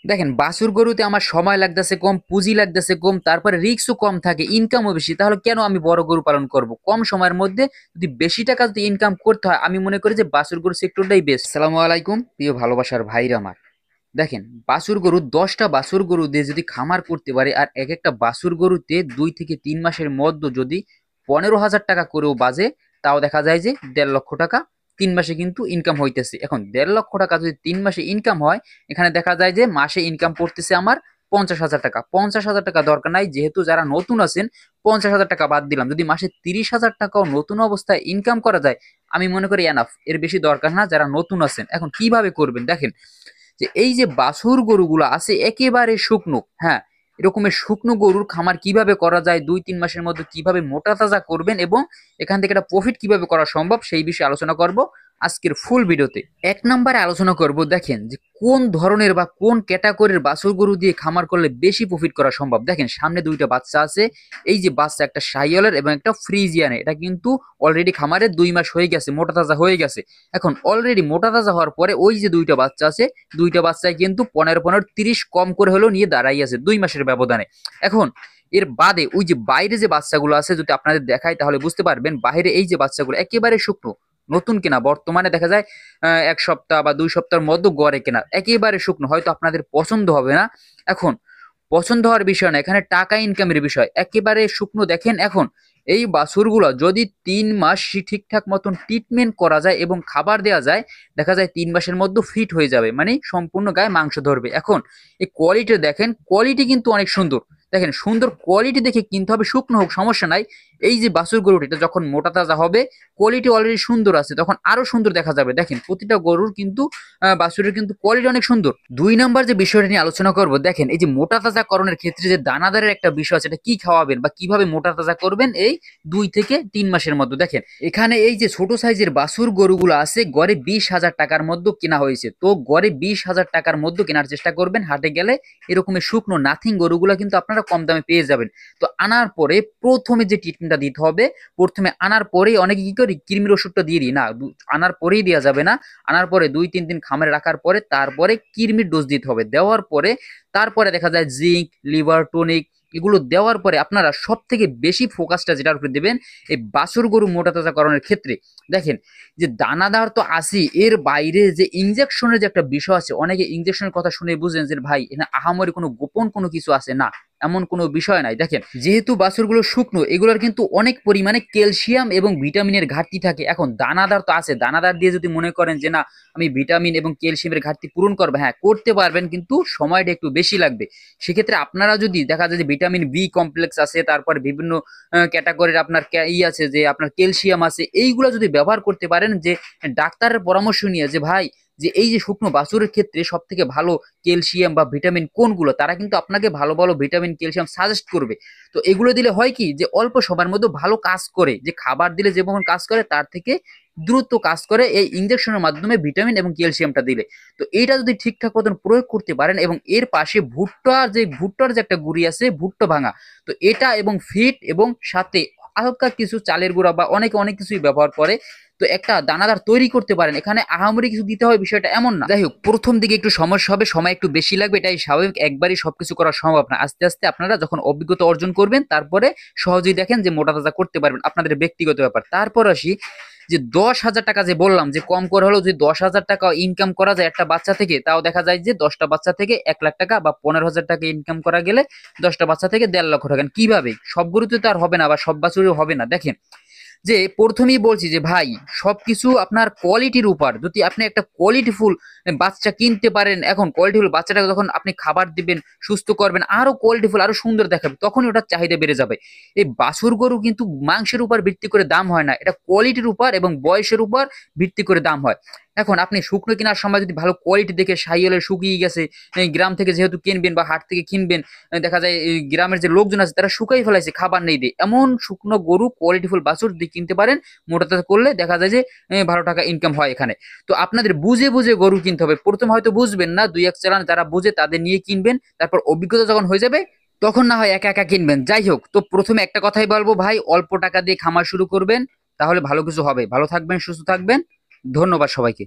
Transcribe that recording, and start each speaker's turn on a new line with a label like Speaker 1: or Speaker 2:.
Speaker 1: দেখেন বাছুর গরুতে আমার সময় লাগতেছে কম, পুঁজি লাগতেছে কম, তারপরে রিস্কও কম থাকে, ইনকামও বেশি। তাহলে কেন আমি বড় গরু পালন করব? কম সময়ের মধ্যে যদি বেশি টাকা যদি ইনকাম করতে হয়, আমি মনে করি যে বাছুর গরু সেক্টরটাই বেস্ট। আসসালামু আলাইকুম প্রিয় ভালোবাসার ভাইরা আমার। দেখেন বাছুর গরু, 10টা বাছুর গরু দিয়ে যদি খামার করতে পারে, আর এক একটা বাছুর গরুতে 2 থেকে 3 মাসের মধ্যে যদি 15,000 টাকা করেও বাজে, তাও দেখা যায় যে 1.5 লক্ষ টাকা 3 মাসে কিন্তু ইনকাম হইতেছে। এখন 1.5 লক্ষ টাকা যদি 3 মাসে ইনকাম হয়, এখানে দেখা যায় যে মাসে ইনকাম করতেছে আমার 50,000 টাকা। 50,000 টাকা দরকার নাই, যেহেতু যারা নতুন আছেন 50,000 টাকা বাদ দিলাম, যদি মাসে 30,000 টাকাও নতুন অবস্থায় ইনকাম করা যায়, আমি মনে করি এনাফ, এর বেশি দরকার না যারা নতুন আছেন। এখন কিভাবে করবেন দেখেন, যে এই যে বাছুর গরুগুলো আছে একেবারে শুকনো, হ্যাঁ, এরকমের শুকনো গরুর খামার কিভাবে করা যায়, 2-3 মাসের মধ্যে কিভাবে মোটা তাজা করবেন এবং এখান থেকে একটা প্রফিট কিভাবে করা সম্ভব, সেই বিষয়ে আলোচনা করব আজকের ফুল ভিডিওতে। এক নম্বরে আলোচনা করব, দেখেন যে কোন ধরনের বা কোন ক্যাটাগরির বাছুর গরু দিয়ে খামার করলে বেশি প্রফিট করা সম্ভব। দেখেন সামনে দুইটা বাচ্চা আছে, এই যে বাচ্চা একটা শাহিওয়ালের এবং একটা ফ্রিজিয়ানের, এটা কিন্তু অলরেডি খামারে 2 মাস হয়ে গেছে, মোটা তাজা হয়ে গেছে। এখন অলরেডি মোটা তাজা হওয়ার পরে ওই যে দুইটা বাচ্চা আছে, দুইটা বাচ্চায় কিন্তু 15-15 30 কম করে হলেও নিয়ে দাঁড়াই আছে 2 মাসের ব্যবধানে। এখন এর বাদে ওই যে বাইরে যে বাচ্চাগুলো আছে, যদি আপনাদের দেখাই তাহলে বুঝতে পারবেন, বাইরে এই যে বাচ্চাগুলো একেবারে শুকনো, নতুন কেনা, বর্তমানে দেখা যায় 1 সপ্তাহ বা 2 সপ্তাহের মধ্যে গড়ে কেনা, একেবারে শুকনো, হয়তো আপনাদের পছন্দ হবে না। এখন পছন্দ হওয়ার বিষয় না, এখানে টাকা ইনকামের বিষয়। একেবারে শুকনো দেখেন। এখন এই বাছুরগুলো যদি 3 মাস ঠিকঠাক মতন ট্রিটমেন্ট করা যায় এবং খাবার দেওয়া যায়, দেখা যায় 3 মাসের মধ্যে ফিট হয়ে যাবে, মানে সম্পূর্ণ গায়ে মাংস ধরবে। এখন এই কোয়ালিটি দেখেন, কোয়ালিটি কিন্তু অনেক সুন্দর। দেখেন সুন্দর কোয়ালিটি দেখে কিনতে হবে, শুকনো হোক সমস্যা নাই। এই যে বাছুর গরুটা যখন মোটা তাজা হবে, কোয়ালিটি অলরেডি সুন্দর আছে, তখন আরো সুন্দর দেখা যাবে। দেখেন প্রতিটা গরুর কিন্তু বাছুরের কিন্তু কোয়ালিটি অনেক সুন্দর। 2 নাম্বার যে বিষয়টা নিয়ে আলোচনা করব, দেখেন এই যে মোটা তাজা করণের ক্ষেত্রে যে দানাদারের একটা বিষয় আছে, এটা কি খাওয়াবেন বা কিভাবে মোটা তাজা করবেন এই 2 থেকে 3 মাসের মধ্যে। দেখেন এখানে এই যে ছোট সাইজের বাছুর গরুগুলো আছে, গড়ে 20,000 টাকার মধ্যে কেনা হয়েছে। তো গড়ে 20,000 টাকার মধ্যে কেনার চেষ্টা করবেন, হাটে গেলে এরকমের শুকনো নাথিং গরুগুলো কিন্তু আপনারা কম দামে পেয়ে যাবেন। তো আনার পরে প্রথমে যে ট্রিটমেন্টটা দিতে হবে, প্রথমে আনার পরেই অনেকে কি করি কৃমির ওষুধটা দিয়ে দিই না, আনার পরেই দেওয়া যাবে না। আনার পরে 2-3 দিন খামারে রাখার পরে তারপরে কৃমির ডোজ দিতে হবে। দেওয়ার পরে তারপরে দেখা যায় জিঙ্ক, লিভার টনিক, এগুলো দেওয়ার পরে আপনারা সব থেকে বেশি ফোকাসটা যেটার উপরে দেবেন, এই বাছুর গরু মোটা তাজাকরণের ক্ষেত্রে। দেখেন যে দানাদার তো আসি, এর বাইরে যে ইনজেকশনের যে একটা বিষয় আছে, অনেকে ইনজেকশনের কথা শুনে বুঝেন যে ভাই এখানে আহামরি কোনো গোপন কোনো কিছু আছে, না, এমন কোনো বিষয় নাই। দেখেন যেহেতু বাছুরগুলো শুকনো, এগুলোর কিন্তু অনেক পরিমাণে ক্যালসিয়াম এবং ভিটামিনের ঘাটতি থাকে। এখন দানাদার তো আছে, দানাদার দিয়ে যদি মনে করেন যে না আমি ভিটামিন এবং ক্যালসিয়ামের ঘাটতি পূরণ করবো, হ্যাঁ করতে পারবেন, কিন্তু সময়টা একটু বেশি লাগবে। সেক্ষেত্রে আপনারা যদি দেখা যায় যে ভিটামিন বি কমপ্লেক্স আছে, তারপরে বিভিন্ন ক্যাটাগরির আপনার আছে, যে আপনার ক্যালসিয়াম আছে, এইগুলো যদি ব্যবহার করতে পারেন, যে ডাক্তারের পরামর্শ নিয়ে, যে ভাই যে এই যে শুকনো বাছুরের ক্ষেত্রে সব থেকে ভালো ক্যালসিয়াম বা ভিটামিন কোনগুলো, তারা কিন্তু আপনাকে ভালো ভালো ভিটামিন ক্যালসিয়াম সাজেস্ট করবে। তো এগুলো দিলে হয় কি, যে অল্প সময়ের মধ্যে ভালো কাজ করে, যে খাবার দিলে যেমন কাজ করে তার থেকে দ্রুত কাজ করে এই ইনজেকশনের মাধ্যমে ভিটামিন এবং ক্যালসিয়ামটা দিলে। তো এইটা যদি ঠিকঠাক মতন প্রয়োগ করতে পারেন, এবং এর পাশে ভুট্টার যে একটা গুঁড়ি আছে, ভুট্টা ভাঙা, তো এটা এবং ফিট এবং সাথে হালকা কিছু চালের গুঁড়া বা অনেকে অনেক কিছুই ব্যবহার করে, তো একটা দানাদার তৈরি করতে পারেন। এখানে আহামরি কিছু দিতে হবে বিষয়টা এমন না। যাই হোক, প্রথম দিকে একটু সমস্যা হবে, সময় একটু বেশি লাগবে, এটাই স্বাভাবিক, একবারই সবকিছু করা সম্ভব না। আস্তে আস্তে আপনারা যখন অভিজ্ঞতা অর্জন করবেন, তারপরে সহজেই দেখেন যে মোটা তাজা করতে পারবেন, আপনাদের ব্যক্তিগত ব্যাপার। তারপর আসি যে 10,000 টাকা, যে বললাম যে কম করে হলেও যদি 10,000 টাকা ইনকাম করা যায় একটা বাচ্চা থেকে, তাও দেখা যায় যে 10টা বাচ্চা থেকে 1 লাখ টাকা বা 15,000 টাকা ইনকাম করা গেলে 10টা বাচ্চা থেকে 1.5 লক্ষ টাকা। কিভাবে? সব গরুতে তো আর হবে না বা সব বাছুরেও হবে না। দেখেন যে প্রথমেই বলছি যে ভাই সবকিছু আপনার কোয়ালিটির উপর, যদি আপনি একটা কোয়ালিটিফুল বাচ্চা কিনতে পারেন, এখন কোয়ালিটিফুল বাচ্চাটাকে যখন আপনি খাবার দিবেন, সুস্থ করবেন, আরো কোয়ালিটিফুল আরো সুন্দর দেখাবে, তখনই ওটার চাহিদা বেড়ে যাবে। এই বাছুর গরু কিন্তু মাংসের উপর ভিত্তি করে দাম হয় না, এটা কোয়ালিটির উপর এবং বয়সের উপর ভিত্তি করে দাম হয়। এখন আপনি শুকনো কেনার সময় যদি ভালো কোয়ালিটি দেখে, শাহিওয়ালের শুকিয়ে গেছে, এই গ্রাম থেকে যেহেতু কিনবেন বা হাট থেকে কিনবেন, দেখা যায় এই গ্রামের যে লোকজন আছে তারা শুকাই ফেলাইছে, খাবার নেই দিয়ে, এমন শুকনো গরু কোয়ালিটিফুল বাছুর যদি কিনতে পারেন, মোটা তাজা করলে দেখা যায় যে 12 টাকা ইনকাম হয় এখানে। তো আপনাদের বুঝে বুঝে গরু কিনতে হবে। প্রথমে হয়তো বুঝবেন না, 2-1 চালান যারা বুঝে তাদের নিয়ে কিনবেন, তারপর অভিজ্ঞতা যখন হয়ে যাবে তখন না হয় একা একা কিনবেন। যাই হোক, তো প্রথমে একটা কথাই বলবো ভাই, অল্প টাকা দিয়ে খামার শুরু করবেন, তাহলে ভালো কিছু হবে। ভালো থাকবেন, সুস্থ থাকবেন, ধন্যবাদ সবাইকে।